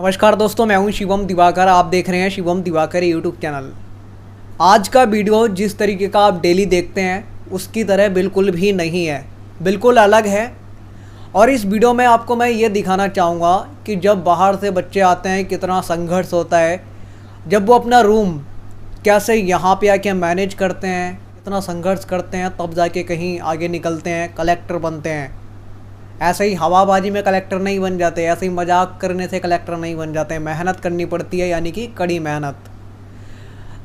नमस्कार दोस्तों, मैं हूं शिवम दिवाकर। आप देख रहे हैं शिवम दिवाकर यूट्यूब चैनल। आज का वीडियो जिस तरीके का आप डेली देखते हैं उसकी तरह बिल्कुल भी नहीं है, बिल्कुल अलग है। और इस वीडियो में आपको मैं ये दिखाना चाहूँगा कि जब बाहर से बच्चे आते हैं कितना संघर्ष होता है, जब वो अपना रूम कैसे यहाँ पे आके मैनेज करते हैं, कितना संघर्ष करते हैं, तब जाके कहीं आगे निकलते हैं, कलेक्टर बनते हैं। ऐसे ही हवाबाजी में कलेक्टर नहीं बन जाते, ऐसे ही मजाक करने से कलेक्टर नहीं बन जाते, मेहनत करनी पड़ती है, यानी कि कड़ी मेहनत।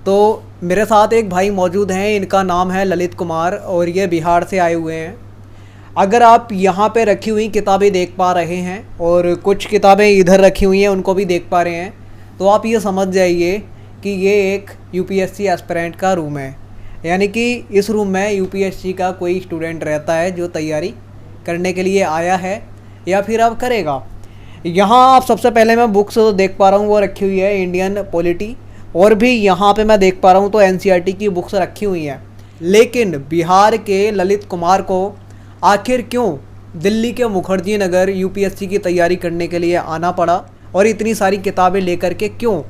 तो मेरे साथ एक भाई मौजूद हैं, इनका नाम है ललित कुमार और ये बिहार से आए हुए हैं। अगर आप यहाँ पे रखी हुई किताबें देख पा रहे हैं और कुछ किताबें इधर रखी हुई हैं उनको भी देख पा रहे हैं, तो आप ये समझ जाइए कि ये एक यूपीएससी एस्पिरेंट का रूम है। यानी कि इस रूम में यूपीएससी का कोई स्टूडेंट रहता है जो तैयारी करने के लिए आया है या फिर अब करेगा। यहाँ आप सबसे पहले मैं बुक्स देख पा रहा हूँ, वो रखी हुई है इंडियन पॉलिटी, और भी यहाँ पे मैं देख पा रहा हूँ तो एनसीईआरटी की बुक्स रखी हुई हैं। लेकिन बिहार के ललित कुमार को आखिर क्यों दिल्ली के मुखर्जी नगर यूपीएससी की तैयारी करने के लिए आना पड़ा और इतनी सारी किताबें लेकर के क्यों?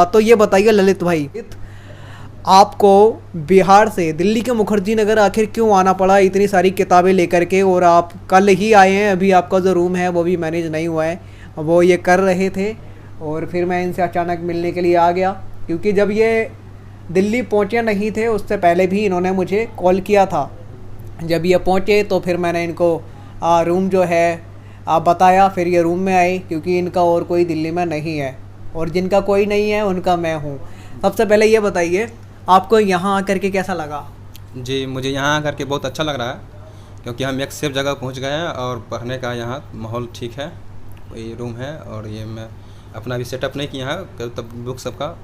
तो ये बताइए ललित भाई, आपको बिहार से दिल्ली के मुखर्जी नगर आखिर क्यों आना पड़ा इतनी सारी किताबें लेकर के? और आप कल ही आए हैं, अभी आपका जो रूम है वो भी मैनेज नहीं हुआ है, वो ये कर रहे थे और फिर मैं इनसे अचानक मिलने के लिए आ गया। क्योंकि जब ये दिल्ली पहुँचे नहीं थे उससे पहले भी इन्होंने मुझे कॉल किया था। जब ये पहुँचे तो फिर मैंने इनको रूम जो है बताया, फिर ये रूम में आए क्योंकि इनका और कोई दिल्ली में नहीं है और जिनका कोई नहीं है उनका मैं हूँ। सबसे पहले ये बताइए आपको यहाँ आकर के कैसा लगा? जी, मुझे यहाँ आकर के बहुत अच्छा लग रहा है क्योंकि हम एक सेफ जगह पहुँच गए हैं और पढ़ने का यहाँ माहौल ठीक है, कोई रूम है और ये मैं अपना भी सेटअप नहीं किया है तब बुक सबका,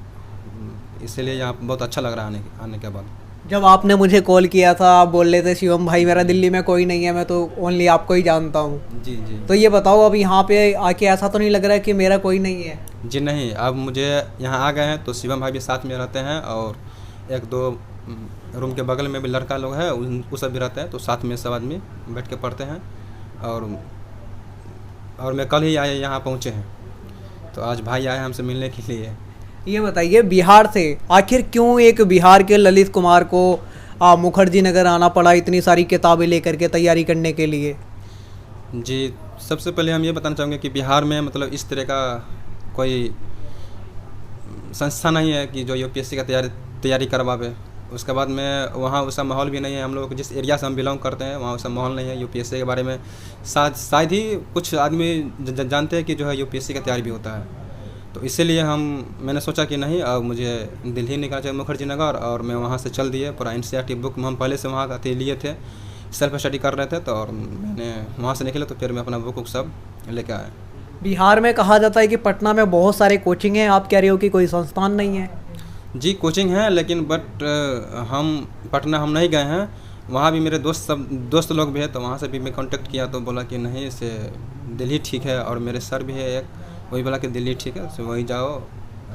इसीलिए यहाँ बहुत अच्छा लग रहा है आने के बाद। जब आपने मुझे कॉल किया था आप बोल रहे थे शिवम भाई मेरा दिल्ली में कोई नहीं है, मैं तो ओनली आपको ही जानता हूँ। जी जी। तो ये बताओ अब यहाँ पे आके ऐसा तो नहीं लग रहा है कि मेरा कोई नहीं है? जी नहीं, अब मुझे यहाँ आ गए हैं तो शिवम भाई भी साथ में रहते हैं और एक दो रूम के बगल में भी लड़का लोग है वो सब भी रहते हैं, तो साथ में सब आदमी बैठ के पढ़ते हैं। और मैं कल ही आए यहाँ पहुँचे हैं, तो आज भाई आए हमसे मिलने के लिए। ये बताइए बिहार से आखिर क्यों एक बिहार के ललित कुमार को मुखर्जी नगर आना पड़ा इतनी सारी किताबें लेकर के तैयारी करने के लिए? जी, सबसे पहले हम ये बताना चाहेंगे कि बिहार में मतलब इस तरह का कोई संस्था नहीं है कि जो यूपीएससी का तैयारी करवावे। उसके बाद में वहाँ वैसा माहौल भी नहीं है, हम लोग जिस एरिया से हम बिलोंग करते हैं वहाँ वैसा माहौल नहीं है यूपीएससी के बारे में। शायद ही कुछ आदमी जानते हैं कि जो है यूपीएससी का तैयारी भी होता है, तो इसीलिए मैंने सोचा कि नहीं, अब मुझे दिल्ली निकलना चाहिए मुखर्जी नगर, और मैं वहाँ से चल दिए पूरा एनसीईआरटी बुक हम पहले से वहाँ का लिए थे, सेल्फ स्टडी कर रहे थे, तो और मैंने वहाँ से निकले तो फिर मैं अपना बुक सब लेके आया। बिहार में कहा जाता है कि पटना में बहुत सारे कोचिंग हैं, आप कह रहे हो कि कोई संस्थान नहीं है? जी कोचिंग है, लेकिन बट हम पटना हम नहीं गए हैं, वहाँ भी मेरे दोस्त लोग भी है, तो वहाँ से भी मैं कांटेक्ट किया तो बोला कि नहीं से दिल्ली ठीक है, और मेरे सर भी है एक, वही बोला कि दिल्ली ठीक है, तो वहीं जाओ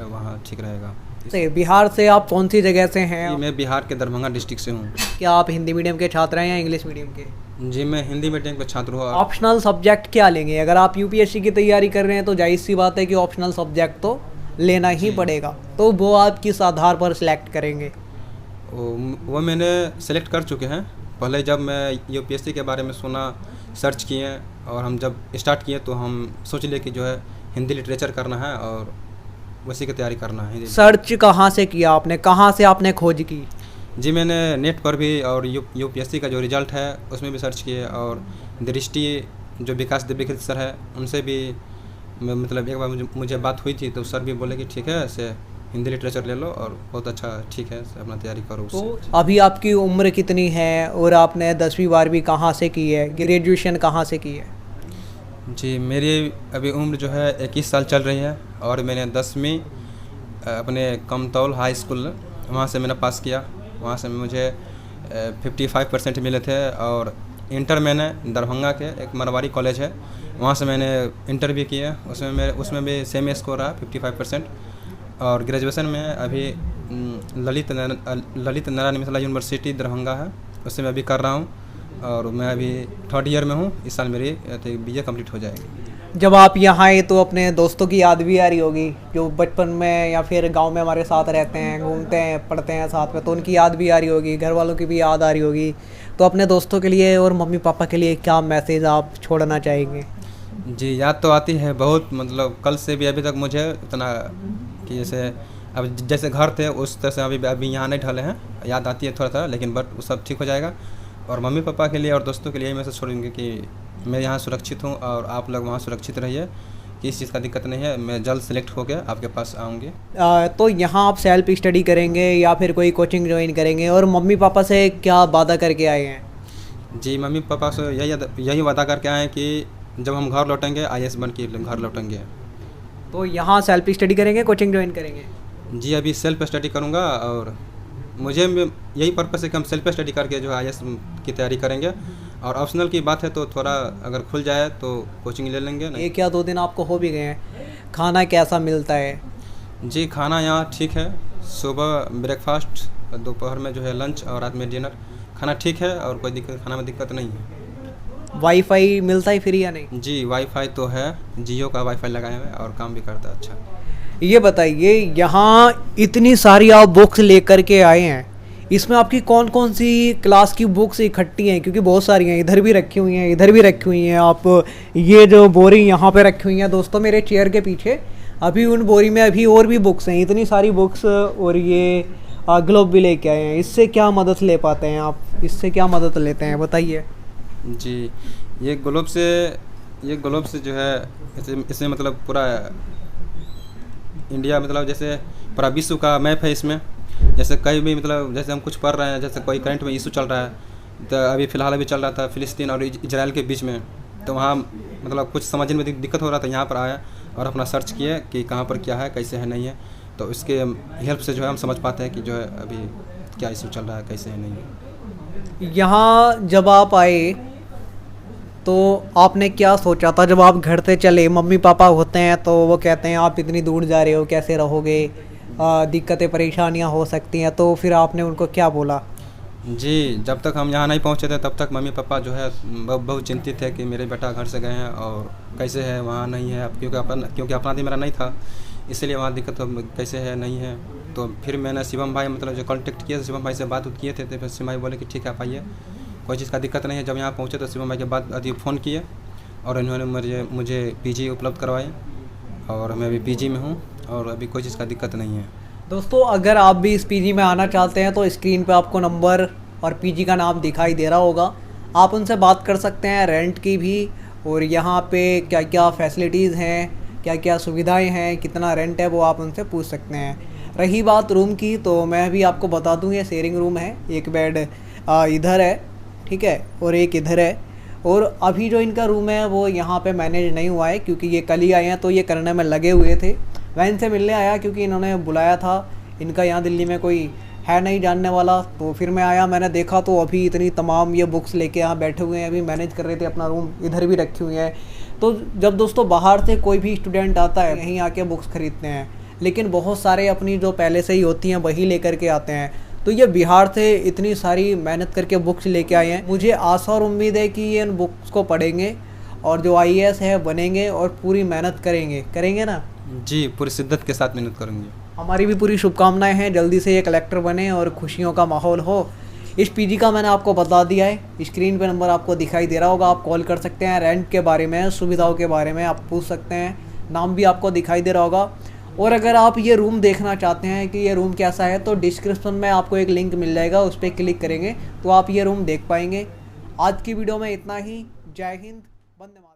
वहाँ ठीक रहेगा। बिहार से आप कौन सी जगह से हैं? मैं बिहार के दरभंगा डिस्ट्रिक्ट से हूँ। क्या आप हिंदी मीडियम के छात्र हैं या इंग्लिश मीडियम के? जी मैं हिंदी मीडियम का छात्र हूँ। ऑप्शनल सब्जेक्ट क्या लेंगे? अगर आप यूपीएससी की तैयारी कर रहे हैं तो जाहिर सी बात है कि ऑप्शनल सब्जेक्ट तो लेना ही पड़ेगा, तो वो आप किस आधार पर सिलेक्ट करेंगे? वो मैंने सेलेक्ट कर चुके हैं। पहले जब मैं यूपीएससी के बारे में सुना, सर्च किए और हम जब स्टार्ट किए तो हम सोच लिए कि जो है हिंदी लिटरेचर करना है और उसी की तैयारी करना है। सर्च कहाँ से किया आपने, कहाँ से आपने खोज की? जी मैंने नेट पर भी और यूपीएससी का जो रिज़ल्ट है उसमें भी सर्च किए, और दृष्टि जो विकास दीक्षित सर है उनसे भी मतलब एक बार मुझे बात हुई थी, तो सर भी बोले कि ठीक है ऐसे हिंदी लिटरेचर ले लो और बहुत अच्छा ठीक है अपना तैयारी करो उससे। तो अभी आपकी उम्र कितनी है और आपने 10वीं 12वीं कहाँ से की है, ग्रेजुएशन कहाँ से की है? जी मेरी अभी उम्र जो है 21 साल चल रही है, और मैंने 10वीं अपने कमतौल हाई स्कूल वहाँ से मैंने पास किया, वहाँ से मुझे 55% मिले थे। और इंटर मैंने दरभंगा के एक मरवाड़ी कॉलेज है वहाँ से मैंने इंटर भी किया, उसमें भी सेम स्कोर रहा 55%। और ग्रेजुएशन में अभी ललित नारायण मिथिला यूनिवर्सिटी दरभंगा है, उससे मैं अभी कर रहा हूँ, और मैं अभी 3rd ईयर में हूँ। इस साल मेरी बीए कंप्लीट हो जाएगी। जब आप यहाँ आए तो अपने दोस्तों की याद भी आ रही होगी, जो बचपन में या फिर गांव में हमारे साथ रहते हैं, घूमते हैं, पढ़ते हैं साथ में, तो उनकी याद भी आ रही होगी, घर वालों की भी याद आ रही होगी। तो अपने दोस्तों के लिए और मम्मी पापा के लिए क्या मैसेज आप छोड़ना चाहेंगे? जी, याद तो आती है बहुत, मतलब कल से भी अभी तक मुझे उतना कि जैसे अब जैसे घर थे उस तरह से अभी यहाँ नहीं ढले हैं। याद आती है थोड़ा थोड़ा, लेकिन बट वो सब ठीक हो जाएगा। और मम्मी पापा के लिए और दोस्तों के लिए मैसेज छोड़ेंगे कि मैं यहाँ सुरक्षित हूँ और आप लोग वहाँ सुरक्षित रहिए, किसी चीज़ का दिक्कत नहीं है। मैं जल्द सेलेक्ट होकर आपके पास आऊँगी। तो यहाँ आप सेल्फ स्टडी करेंगे या फिर कोई कोचिंग ज्वाइन करेंगे, और मम्मी पापा से क्या वादा करके आए हैं? जी, मम्मी पापा से यही वादा करके आए हैं कि जब हम घर लौटेंगे IAS बन के घर लौटेंगे। तो यहाँ सेल्फ स्टडी करेंगे, कोचिंग ज्वाइन करेंगे? जी, अभी सेल्फ स्टडी करूँगा और मुझे यही पर्पस है कि हम सेल्फ स्टडी करके जो है IAS की तैयारी करेंगे। और ऑप्शनल की बात है तो थोड़ा अगर खुल जाए तो कोचिंग ले लेंगे। नहीं 1 या 2 दिन आपको हो भी गए हैं। खाना कैसा मिलता है? जी, खाना यहाँ ठीक है। सुबह ब्रेकफास्ट, दोपहर में जो है लंच और रात में डिनर। खाना ठीक है और कोई दिक्कत, खाना में दिक्कत नहीं है। वाईफाई मिलता है फ्री या नहीं? जी, वाईफाई तो है, जियो का वाईफाई लगाए हुए और काम भी करता है अच्छा। ये बताइए, यहाँ इतनी सारी आप बुक्स लेकर के आए हैं, इसमें आपकी कौन कौन सी क्लास की बुक्स इकट्ठी हैं? क्योंकि बहुत सारी हैं, इधर भी रखी हुई हैं, इधर भी रखी हुई हैं। आप ये जो बोरी यहाँ पे रखी हुई हैं दोस्तों मेरे चेयर के पीछे, अभी उन बोरी में अभी और भी बुक्स हैं, इतनी सारी बुक्स। और ये ग्लोब भी लेके आए हैं। इससे क्या मदद ले पाते हैं आप? इससे क्या मदद लेते हैं बताइए? जी, ये ग्लोब से जो है इसमें मतलब पूरा इंडिया, मतलब जैसे पूरा विश्व का मैप है इसमें। जैसे कहीं भी मतलब जैसे हम कुछ पढ़ रहे हैं, जैसे कोई करंट में इशू चल रहा है, तो अभी फ़िलहाल अभी चल रहा था फ़िलिस्तीन और इजराइल के बीच में, तो वहाँ मतलब कुछ समझने में दिक्कत हो रहा था। यहाँ पर आया और अपना सर्च किए कि कहाँ पर क्या है, कैसे है, नहीं है। तो इसके हेल्प से जो है हम समझ पाते हैं कि जो है अभी क्या इशू चल रहा है, कैसे है, नहीं है। यहाँ जब आप आए तो आपने क्या सोचा था? जब आप घर से चले, मम्मी पापा होते हैं तो वो कहते हैं आप इतनी दूर जा रहे हो, कैसे रहोगे, दिक्कतें परेशानियाँ हो सकती हैं, तो फिर आपने उनको क्या बोला? जी, जब तक हम यहाँ नहीं पहुँचे थे तब तक मम्मी पापा जो है बहुत चिंतित थे कि मेरे बेटा घर से गए हैं और कैसे है, वहाँ नहीं है। अब क्योंकि अपना भी मेरा नहीं था, इसलिए वहाँ दिक्कत कैसे है, नहीं है। तो फिर मैंने शिवम भाई मतलब जो कॉन्टेक्ट किया, शिवम भाई से बात किए थे, तो फिर शिवम भाई बोले कि ठीक है आप आइए, कोई चीज़ का दिक्कत नहीं है। जब यहाँ पहुँचे तो शिवम भाई के बाद अभी फ़ोन किए और इन्होंने मुझे PG उपलब्ध करवाई और मैं अभी PG में हूँ और अभी कोई चीज़ का दिक्कत नहीं है। दोस्तों, अगर आप भी इस PG में आना चाहते हैं तो स्क्रीन पे आपको नंबर और PG का नाम दिखाई दे रहा होगा। आप उनसे बात कर सकते हैं रेंट की भी, और यहाँ पे क्या क्या फैसिलिटीज़ हैं, क्या क्या सुविधाएं हैं, कितना रेंट है, वो आप उनसे पूछ सकते हैं। रही बात रूम की, तो मैं भी आपको बता दूँ, ये शेयरिंग रूम है। एक बेड इधर है, ठीक है, और एक इधर है। और अभी जो इनका रूम है वो यहाँ पे मैनेज नहीं हुआ है, क्योंकि ये कल ही आए हैं, तो ये करने में लगे हुए थे। मैं इनसे मिलने आया क्योंकि इन्होंने बुलाया था। इनका यहाँ दिल्ली में कोई है नहीं जानने वाला, तो फिर मैं आया, मैंने देखा तो अभी इतनी तमाम ये बुक्स लेके यहाँ बैठे हुए हैं, अभी मैनेज कर रहे थे अपना रूम, इधर भी रखी हुई है। तो जब दोस्तों बाहर से कोई भी स्टूडेंट आता है, यहीं आके बुक्स खरीदते हैं, लेकिन बहुत सारे अपनी जो पहले से ही होती हैं वही लेकर के आते हैं। तो ये बिहार से इतनी सारी मेहनत करके बुक्स लेके आए हैं। मुझे आशा और उम्मीद है कि ये इन बुक्स को पढ़ेंगे और जो IAS है बनेंगे और पूरी मेहनत करेंगे ना? जी, पूरी शिद्दत के साथ मेहनत करूँगी। हमारी भी पूरी शुभकामनाएं हैं, जल्दी से ये कलेक्टर बने और खुशियों का माहौल हो। इस PG का मैंने आपको बता दिया है, स्क्रीन पे नंबर आपको दिखाई दे रहा होगा, आप कॉल कर सकते हैं। रेंट के बारे में, सुविधाओं के बारे में आप पूछ सकते हैं, नाम भी आपको दिखाई दे रहा होगा। और अगर आप ये रूम देखना चाहते हैं कि ये रूम कैसा है, तो डिस्क्रिप्शन में आपको एक लिंक मिल जाएगा, उस पर क्लिक करेंगे तो आप ये रूम देख पाएंगे। आज की वीडियो में इतना ही। जय हिंद, वंदे मातरम।